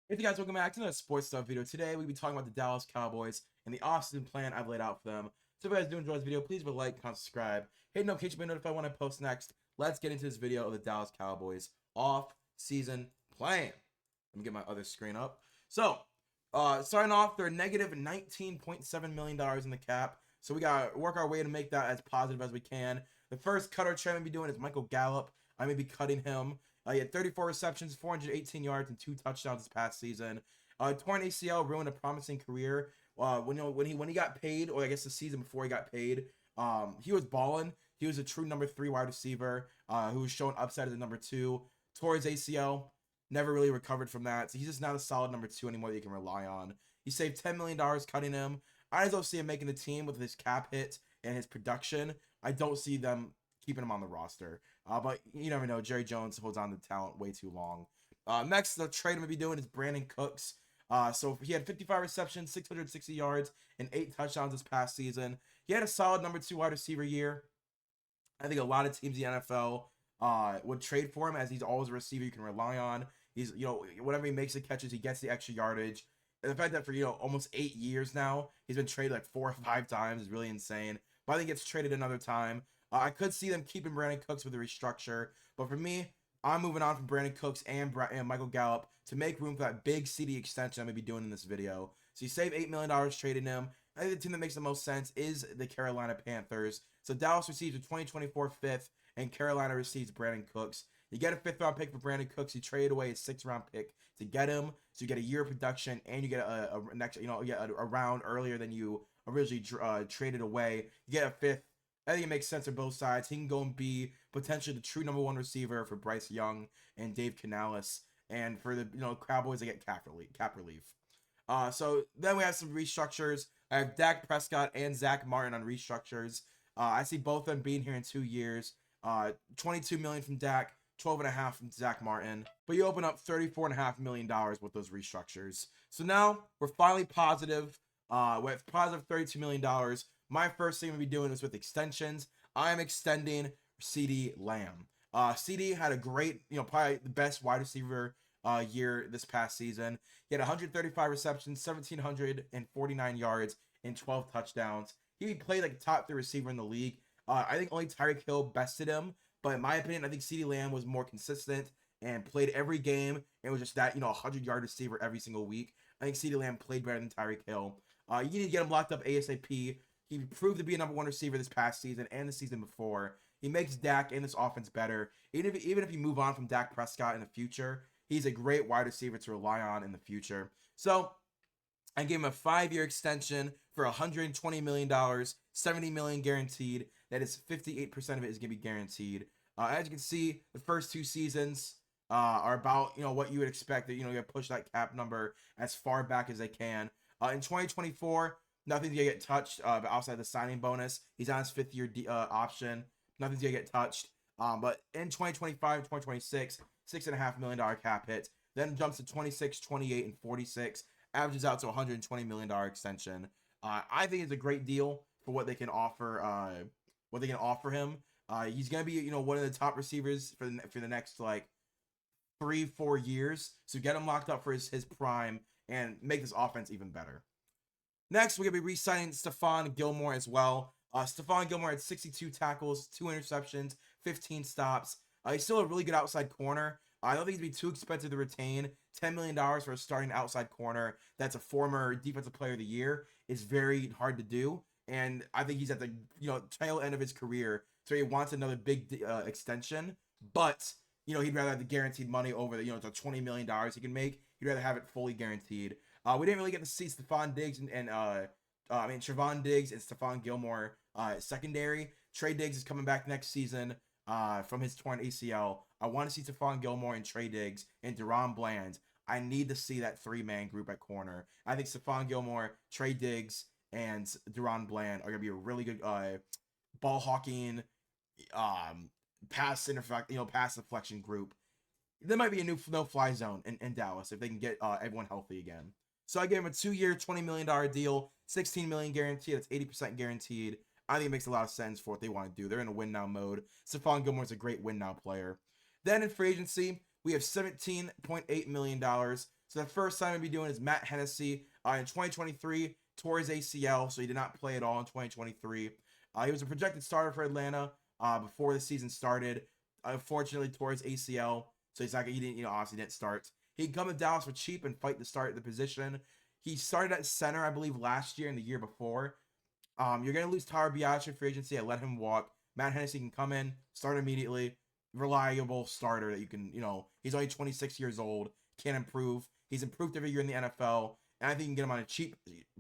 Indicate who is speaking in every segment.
Speaker 1: Hey guys, welcome back to another sports stuff video. Today we'll be talking about the Dallas Cowboys and the offseason plan I've laid out for them. So if you guys do enjoy this video, please like, comment, subscribe, hit notification bell notify when I post next. Let's get into this video of the Dallas Cowboys off-season plan. Let me get my other screen up. So, starting off, they're negative $19.7 million in the cap. So we gotta work our way to make that as positive as we can. The first cutter trade I'm gonna be doing is Michael Gallup. I may be cutting him. He had 34 receptions, 418 yards, and 2 touchdowns this past season. Torn ACL ruined a promising career. When he got paid, or I guess the season before he got paid, he was balling. He was a true number 3 wide receiver who was showing upside as a number 2. Tore his ACL, never really recovered from that. So he's just not a solid number 2 anymore that you can rely on. He saved $10 million cutting him. I just don't see him making the team with his cap hit and his production. I don't see them keeping him on the roster. But you never know. Jerry Jones holds on to talent way too long. Next, the trade I'm going to be doing is Brandon Cooks. So he had 55 receptions, 660 yards, and 8 touchdowns this past season. He had a solid number 2 wide receiver year. I think a lot of teams in the NFL would trade for him, as he's always a receiver you can rely on. He's, whenever he makes the catches, he gets the extra yardage. And the fact that for, almost 8 years now, he's been traded like 4 or 5 times is really insane. But I think he gets traded another time. I could see them keeping Brandon Cooks with a restructure. But for me, I'm moving on from Brandon Cooks and Michael Gallup to make room for that big CD extension I'm going to be doing in this video. So you save $8 million trading him. I think the team that makes the most sense is the Carolina Panthers. So Dallas receives a 2024 fifth, and Carolina receives Brandon Cooks. You get a 5th round pick for Brandon Cooks. You trade away a 6th round pick to get him. So you get a year of production, and you get a next, a round earlier than you originally traded away. You get a 5th. I think it makes sense for both sides. He can go and be potentially the true number 1 receiver for Bryce Young and Dave Canales, and for the Cowboys, they get cap relief. So then we have some restructures. I have Dak Prescott and Zach Martin on restructures. I see both of them being here in 2 years. $22 million from Dak, 12.5 from Zach Martin. But you open up $34.5 million with those restructures. So now we're finally positive. With positive $32 million. My first thing we'll be doing is with extensions. I'm extending CeeDee Lamb. CD had a great, probably the best wide receiver year this past season. He had 135 receptions, 1,749 yards, and 12 touchdowns. He played like a top 3 receiver in the league. I think only Tyreek Hill bested him, but in my opinion, I think CeeDee Lamb was more consistent and played every game. It was just that, 100-yard receiver every single week. I think CeeDee Lamb played better than Tyreek Hill. You need to get him locked up ASAP. He proved to be a number 1 receiver this past season and the season before. He makes Dak and this offense better. Even if you move on from Dak Prescott in the future, he's a great wide receiver to rely on in the future. So I gave him a 5-year extension for $120 million, $70 million guaranteed. That is 58% of it is going to be guaranteed. As you can see, the first 2 seasons are about what you would expect. That you push that cap number as far back as they can. In 2024, nothing's gonna get touched outside the signing bonus. He's on his 5th year option. Nothing's gonna get touched. But in 2025 and 2026, $6.5 million cap hit. Then jumps to 26, 28, and 46. Averages out to $120 million extension. I think it's a great deal for what they can offer. What they can offer him. He's gonna be one of the top receivers for the next like 3-4 years. So get him locked up for his prime and make this offense even better. Next, we're going to be re-signing Stephon Gilmore as well. Stephon Gilmore had 62 tackles, 2 interceptions, 15 stops. He's still a really good outside corner. I don't think he'd be too expensive to retain. $10 million for a starting outside corner that's a former defensive player of the year is very hard to do. And I think he's at the tail end of his career, so he wants another big extension. But he'd rather have the guaranteed money over the the $20 million he can make. He'd rather have it fully guaranteed. We didn't really get to see Stephon Diggs and Trevon Diggs and Stephon Gilmore secondary. Trey Diggs is coming back next season from his torn ACL. I want to see Stephon Gilmore and Trey Diggs and Deron Bland. I need to see that 3-man group at corner. I think Stephon Gilmore, Trey Diggs, and Deron Bland are gonna be a really good ball hawking, pass deflection group. There might be a new no-fly zone in Dallas if they can get everyone healthy again. So I gave him a 2-year, $20 million deal, $16 million guaranteed. That's 80% guaranteed. I think it makes a lot of sense for what they want to do. They're in a win now mode. Stephon Gilmore is a great win now player. Then in free agency, we have $17.8 million So the first signing we'll be doing is Matt Hennessy. In 2023, tore his ACL, so he did not play at all in 2023. He was a projected starter for Atlanta before the season started. Unfortunately, tore his ACL, so he's not. He didn't, obviously didn't start. He can come to Dallas for cheap and fight to start the position. He started at center, I believe, last year and the year before. You're going to lose Tyler Biadasz free agency. I let him walk. Matt Hennessy can come in, start immediately. Reliable starter that you can, he's only 26 years old, can improve. He's improved every year in the NFL, and I think you can get him on a cheap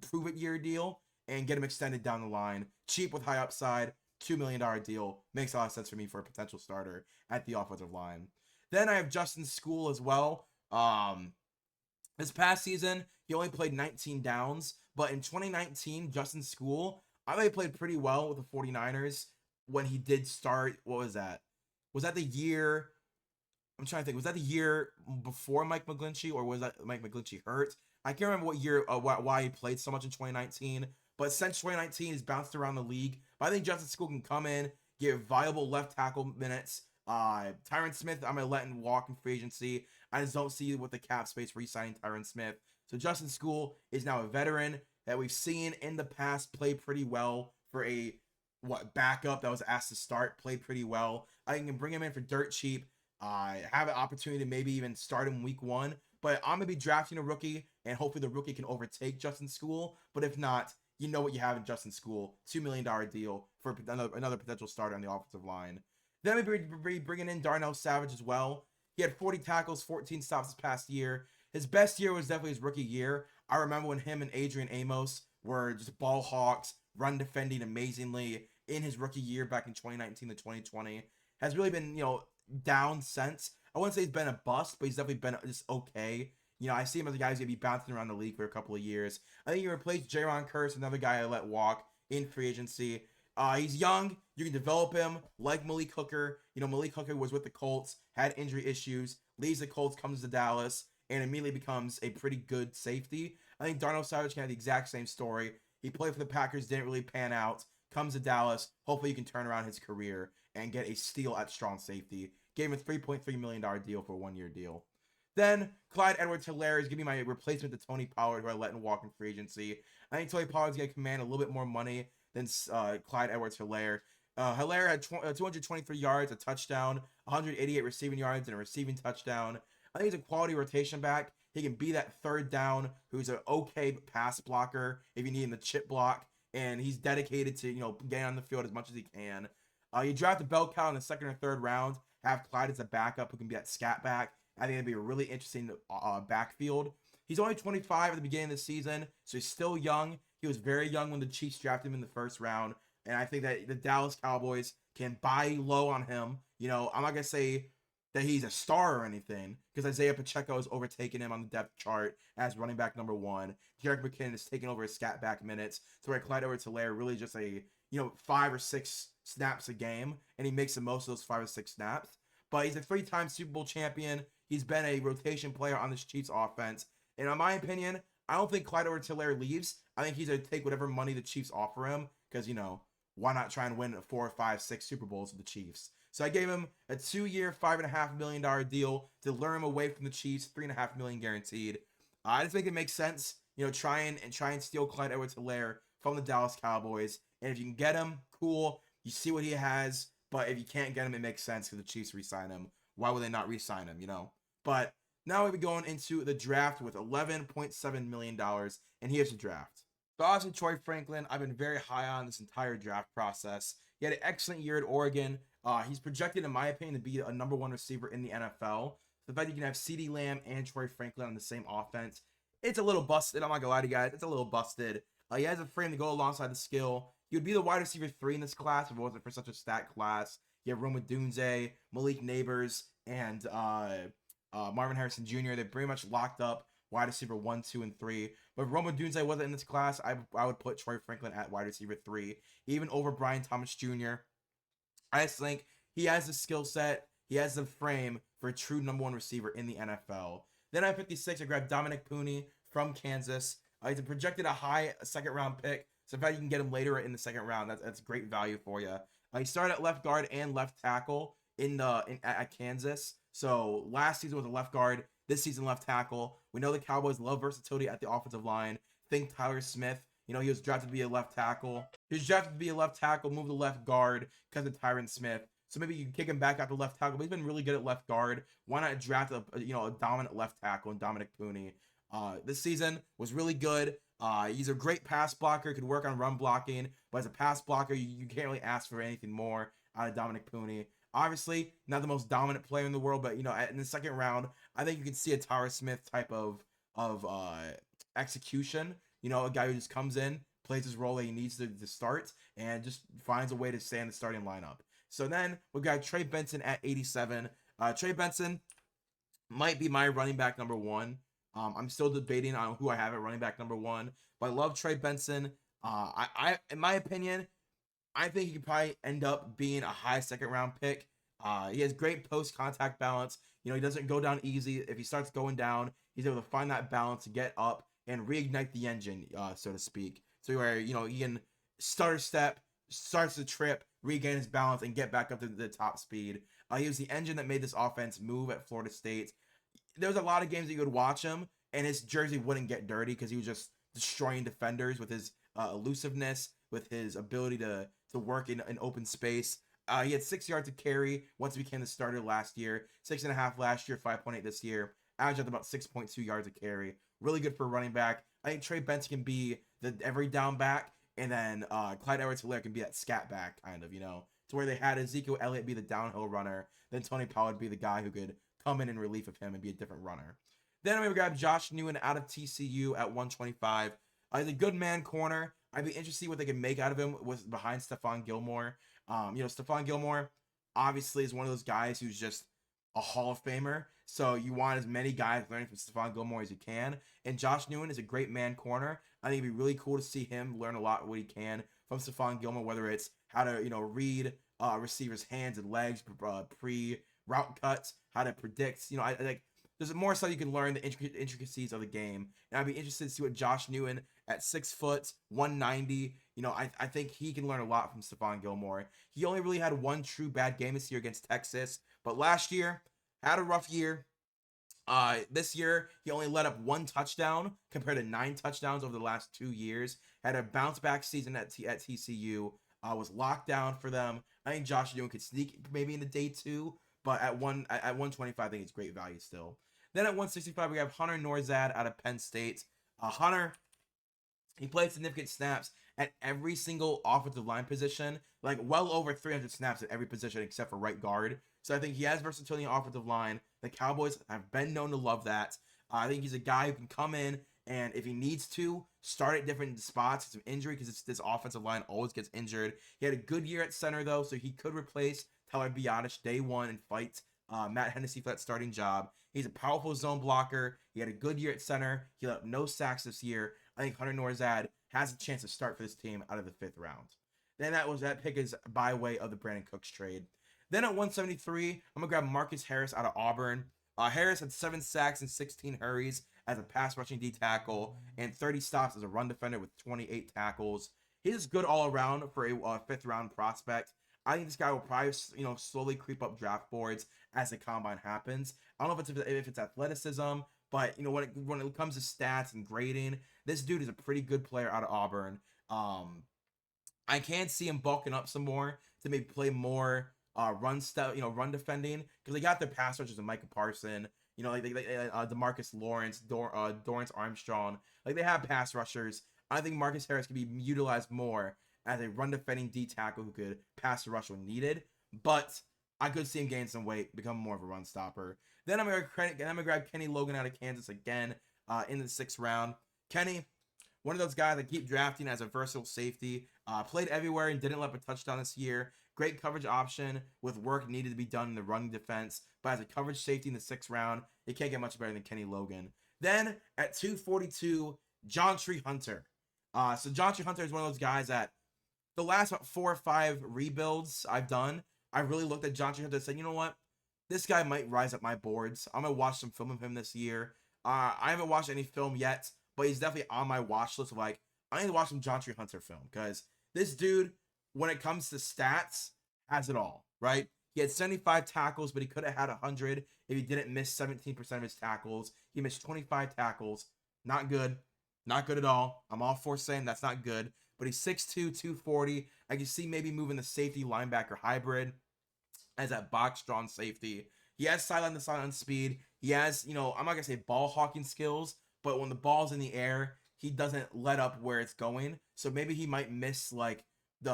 Speaker 1: prove-it-year deal and get him extended down the line. Cheap with high upside, $2 million deal. Makes a lot of sense for me for a potential starter at the offensive line. Then I have Justin School as well. This past season, he only played 19 downs, but in 2019, Justin School, I thought he played pretty well with the 49ers when he did start. What was that? Was that the year? I'm trying to think. Was that the year before Mike McGlinchey, or was that Mike McGlinchey hurt? I can't remember what year, why he played so much in 2019. But since 2019, he's bounced around the league. But I think Justin School can come in, get viable left tackle minutes. Tyron Smith, I'm gonna let him walk in free agency. I just don't see with the cap space re-signing Tyron Smith. So Justin School is now a veteran that we've seen in the past play pretty well for a backup that was asked to start, played pretty well. I can bring him in for dirt cheap. Have an opportunity to maybe even start him week 1. But I'm gonna be drafting a rookie, and hopefully the rookie can overtake Justin School. But if not, you know what you have in Justin School: $2 million deal for another potential starter on the offensive line. Then we'll be bringing in Darnell Savage as well. He had 40 tackles, 14 stops this past year. His best year was definitely his rookie year. I remember when him and Adrian Amos were just ball hawks, run defending amazingly in his rookie year back in 2019 to 2020. Has really been, down since. I wouldn't say he's been a bust, but he's definitely been just okay. I see him as a guy who's going to be bouncing around the league for a couple of years. I think he replaced Jaron Curse, another guy I let walk in free agency. He's young. You can develop him like Malik Hooker. Malik Hooker was with the Colts, had injury issues, leaves the Colts, comes to Dallas, and immediately becomes a pretty good safety. I think Darnell Savage can have the exact same story. He played for the Packers, didn't really pan out, comes to Dallas. Hopefully, you can turn around his career and get a steal at strong safety. Gave him a $3.3 million deal for a 1-year deal. Then, Clyde Edwards-Helaire is going to be my replacement to Tony Pollard, who I let him walk in free agency. I think Tony Pollard's going to command a little bit more money than Clyde Edwards-Helaire. Helaire had 223 yards, a touchdown, 188 receiving yards, and a receiving touchdown. I think he's a quality rotation back. He can be that third down who's an okay pass blocker if you need him to chip block, and he's dedicated to getting on the field as much as he can. You draft a bell cow in the second or third round, have Clyde as a backup who can be that scat back. I think it'd be a really interesting backfield. He's only 25 at the beginning of the season, so he's still young. He was very young when the Chiefs drafted him in the first round, and I think that the Dallas Cowboys can buy low on him. I'm not gonna say that he's a star or anything, because Isaiah Pacheco has overtaken him on the depth chart as running back number 1. Jerick McKinnon is taking over his scat back minutes, to where Clyde Edwards-Helaire really just a 5 or 6 snaps a game, and he makes the most of those 5 or 6 snaps. But he's a 3-time Super Bowl champion. He's been a rotation player on this Chiefs offense, and in my opinion, I don't think Clyde Edwards-Helaire leaves. I think he's going to take whatever money the Chiefs offer him, because why not try and win 4, 5, 6 Super Bowls with the Chiefs? So I gave him a 2-year, $5.5 million deal to lure him away from the Chiefs, $3.5 million guaranteed. I just think it makes sense, try and steal Clyde Edwards-Helaire from the Dallas Cowboys. And if you can get him, cool. You see what he has. But if you can't get him, it makes sense because the Chiefs re-sign him. Why would they not re-sign him? But now we'll be going into the draft with $11.7 million, and here's the draft. So obviously, Troy Franklin, I've been very high on this entire draft process. He had an excellent year at Oregon. He's projected, in my opinion, to be a number 1 receiver in the NFL. The fact you can have CeeDee Lamb and Troy Franklin on the same offense, it's a little busted. I'm not gonna lie to you guys, it's a little busted. He has a frame to go alongside the skill. He would be the wide receiver 3 in this class if it wasn't for such a stacked class. You have Rome Odunze, Malik Neighbors, and Marvin Harrison Jr. They're pretty much locked up wide receiver 1, 2, and 3. But if Rome Odunze wasn't in this class, I would put Troy Franklin at wide receiver 3, even over Brian Thomas Jr. I just think he has the skill set, he has the frame for a true number 1 receiver in the NFL. Then at 56, I grabbed Dominic Pooney from Kansas. He's projected a high 2nd-round pick. So if you can get him later in the 2nd round, that's great value for you. He started at left guard and left tackle at Kansas. So last season was a left guard, this season left tackle. We know the Cowboys love versatility at the offensive line. Think Tyler Smith. You know, he was drafted to be a left tackle. He was drafted to be a left tackle, move to left guard because of Tyron Smith. So maybe you can kick him back out to left tackle, but he's been really good at left guard. Why not draft a dominant left tackle in Dominic Pooney? This season was really good. He's a great pass blocker, could work on run blocking, but as a pass blocker, you can't really ask for anything more out of Dominic Pooney. Obviously, not the most dominant player in the world, but in the second round, I think you can see a Tyler Smith type of execution. A guy who just comes in, plays his role that he needs to start, and just finds a way to stay in the starting lineup. So then we've got Trey Benson at 87. Trey Benson might be my running back number one. I'm still debating on who I have at running back number one, but I love Trey Benson. In my opinion, I think he could probably end up being a high second round pick. He has great post contact balance. He doesn't go down easy. If he starts going down, he's able to find that balance to get up and reignite the engine, so to speak. So where he can start a step, starts the trip, regain his balance, and get back up to the top speed. He was the engine that made this offense move at Florida State. There was a lot of games that you would watch him, and his jersey wouldn't get dirty because he was just destroying defenders with his elusiveness, with his ability to work in an open space. He had 6 yards to carry once he became the starter last year, 6.5 last year, 5.8 this year. Averaged at about 6.2 yards a carry. Really good for a running back. I think Trey Benson can be the every down back, and then Clyde Edwards-Helaire can be that scat back kind of, to where they had Ezekiel Elliott be the downhill runner, then Tony Pollard be the guy who could come in relief of him and be a different runner. Then I'm going to grab Josh Newman out of TCU at 125. He's a good man corner. I'd be interested to see what they can make out of him with behind Stephon Gilmore. Stephon Gilmore obviously is one of those guys who's just a Hall of Famer. So you want as many guys learning from Stephon Gilmore as you can. And Josh Newman is a great man corner. I think it'd be really cool to see him learn a lot what he can from Stephon Gilmore, whether it's how to, read receivers' hands and legs, pre-route cuts, how to predict. I think there's more stuff you can learn, the intricacies of the game. And I'd be interested to see what Josh Newman at 6 foot, 190, I think he can learn a lot from Stephon Gilmore. He only really had one true bad game this year against Texas, but last year had a rough year. This year, he only let up 1 touchdown compared to 9 touchdowns over the last 2 years. Had a bounce back season at TCU. Was locked down for them. I think Josh Newman could sneak maybe in the day 2, but at 125, I think it's great value still. Then at 165, we have Hunter Norzad out of Penn State. Hunter, he played significant snaps at every single offensive line position, like well over 300 snaps at every position except for right guard. So I think he has versatility in offensive line. The Cowboys have been known to love that. I think he's a guy who can come in and if he needs to, start at different spots, get some injury because this offensive line always gets injured. He had a good year at center though, so he could replace Tyler Biadasz day 1 and fight Matt Hennessy for that starting job. He's a powerful zone blocker. He had a good year at center. He let up no sacks this year. I think Hunter Norzad has a chance to start for this team out of the 5th round. Then that pick is by way of the Brandon Cooks trade. Then at 173, I'm going to grab Marcus Harris out of Auburn. Harris had 7 sacks and 16 hurries as a pass rushing D tackle and 30 stops as a run defender with 28 tackles. He's good all around for a 5th round prospect. I think this guy will probably, slowly creep up draft boards as the combine happens. I don't know if it's athleticism, but when it comes to stats and grading, this dude is a pretty good player out of Auburn. I can see him bulking up some more to maybe play more run defending because they got their pass rushers and Micah Parson, DeMarcus Lawrence, Dorrance Armstrong. Like they have pass rushers. I think Marcus Harris can be utilized more as a run defending D tackle who could pass the rush when needed. But I could see him gain some weight, become more of a run stopper. Then I'm gonna grab Kenny Logan out of Kansas again in the 6th round. Kenny, one of those guys I keep drafting as a versatile safety. Played everywhere and didn't let up a touchdown this year. Great coverage option with work needed to be done in the running defense. But as a coverage safety in the 6th round, it can't get much better than Kenny Logan. Then at 242, John Tree Hunter. So John Tree Hunter is one of those guys that the last 4 or 5 rebuilds I've done, I really looked at John Tree Hunter and said, you know what? This guy might rise up my boards. I'm going to watch some film of him this year. I haven't watched any film yet, but he's definitely on my watch list of I need to watch some John Tree Hunter film because this dude, when it comes to stats, has it all, right? He had 75 tackles, but he could have had 100 if he didn't miss 17% of his tackles. He missed 25 tackles. Not good. Not good at all. I'm all for saying that's not good. But he's 6'2", 240. I can see maybe moving the safety linebacker hybrid as that box drawn safety. He has sideline to sideline speed. He has, I'm not going to say ball hawking skills, but when the ball's in the air, he doesn't let up where it's going. So maybe he might miss like he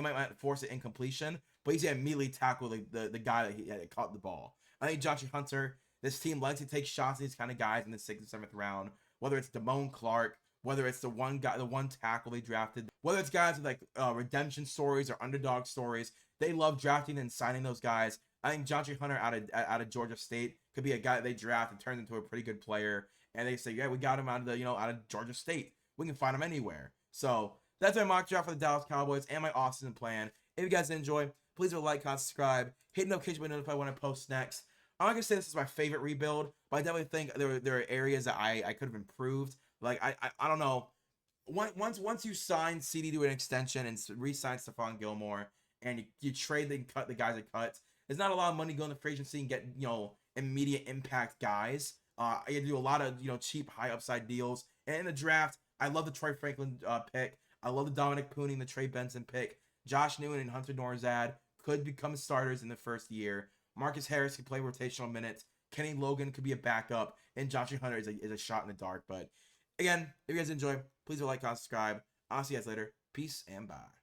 Speaker 1: might force an incompletion, but he's gonna immediately tackle the guy that he had caught the ball. I think Josh Hunter, this team likes to take shots at these kind of guys in the 6th and 7th round, whether it's Damone Clark, whether it's the one tackle they drafted, whether it's guys with like redemption stories or underdog stories. They love drafting and signing those guys. I think Josh Hunter out of Georgia State could be a guy that they draft and turns into a pretty good player. And they say, yeah, we got him out of Georgia State. We can find him anywhere. So that's my mock draft for the Dallas Cowboys and my offseason plan. If you guys enjoy, please like, comment, subscribe, hit the notification bell notify when I post next. I'm not gonna say this is my favorite rebuild, but I definitely think there are areas that I could have improved. Like I don't know. Once you sign CD to an extension and re-sign Stephon Gilmore and you trade and cut the guys that cut, there's not a lot of money going to free agency and get immediate impact guys. You do a lot of cheap high upside deals. And in the draft, I love the Troy Franklin pick. I love the Dominic Pooning, the Trey Benson pick. Josh Newman and Hunter Norzad could become starters in the first year. Marcus Harris could play rotational minutes. Kenny Logan could be a backup. And Josh Hunter is a shot in the dark. But again, if you guys enjoy, please like, comment, subscribe. I'll see you guys later. Peace and bye.